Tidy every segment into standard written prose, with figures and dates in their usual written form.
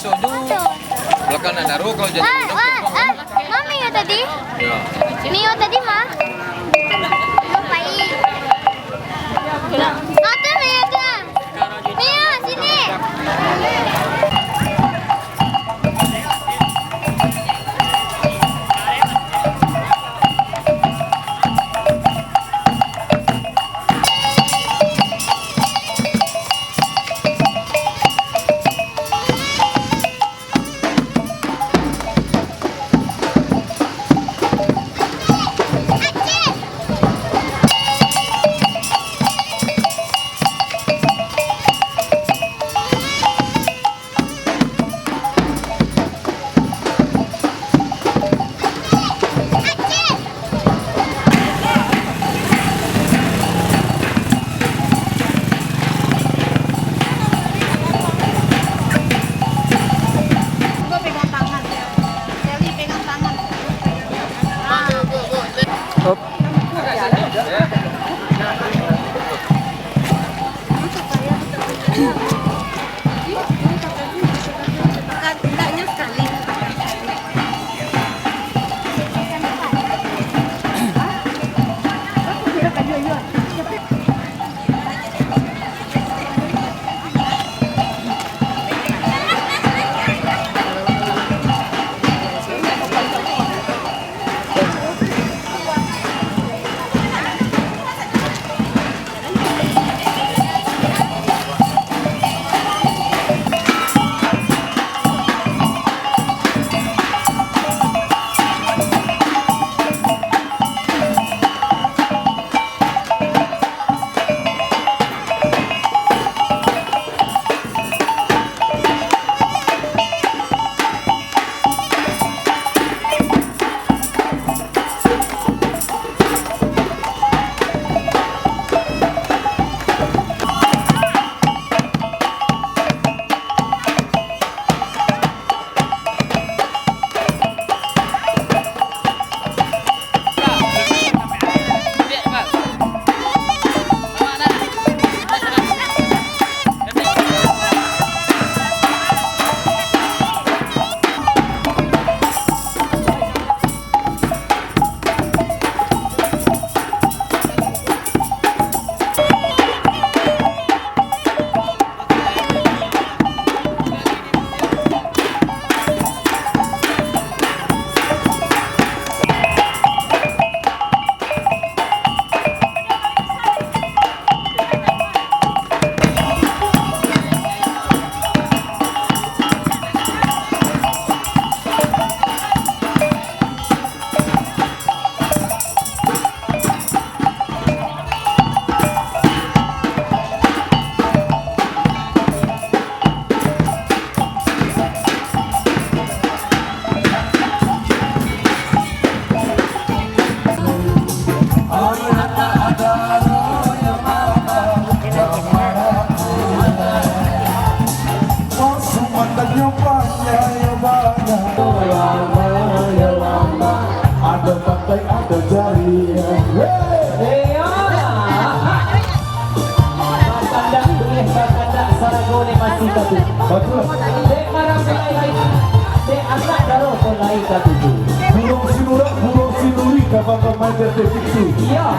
besok juga. Belakang nak naruh kalau jadi Mami ya tadi? Ya. Mio tadi mah? Lupai. Ada Mio tuh. Mio sini.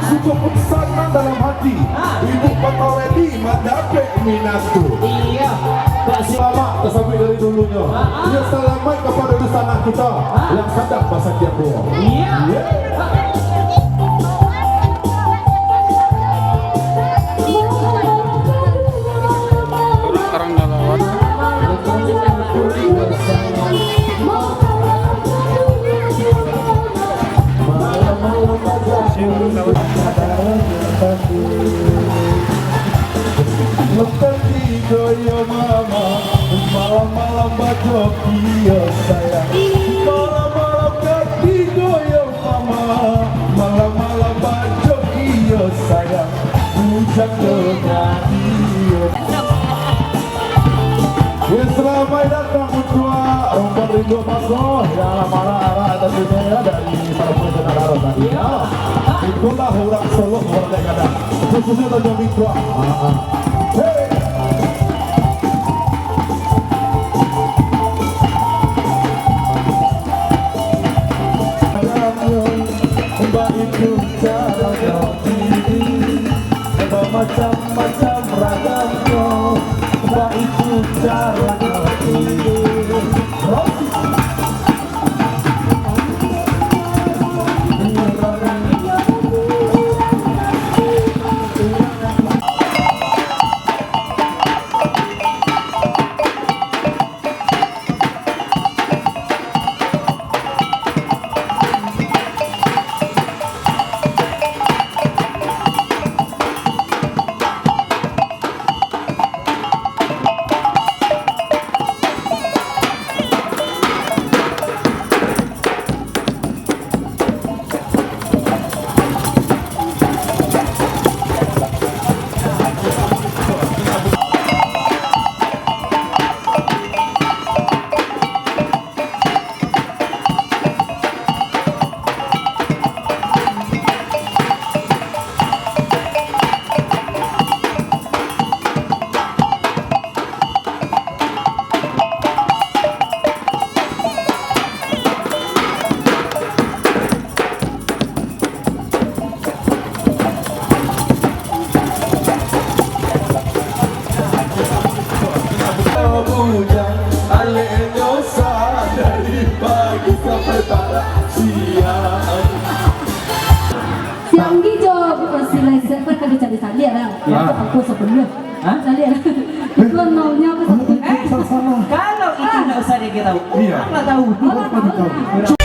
Suku pesanan dalam hati, ibu patoredi mendapat minatku. Iya, Selamat tersampai dari dulunya. Ia selamat kepada anak kita yang sadar bahasa Tiongkok. iya. Orang ngalawat. Lepas goyo mama, malam-malam baca dia sayang. Malam-malam kaki goyo mama, malam-malam baca dia sayang. Hujan dengan dia. Ya selamat datang Utua Rombong Rindu Maso yang lama-lama atas dunia dari para penonton Arab tadi. Itulah orang Solo orang Gadang khususnya Tanjung Mitra. Hey. perkara siang. Si Anggi jawab si Lesa kan kalau cari saya lah. Ya aku sebelumnya. Hah? Saya. Itu maunya apa sebelumnya? Sama. Kalau itu nggak usah diketahui, Iya. orang nggak tahu. Orang tahu.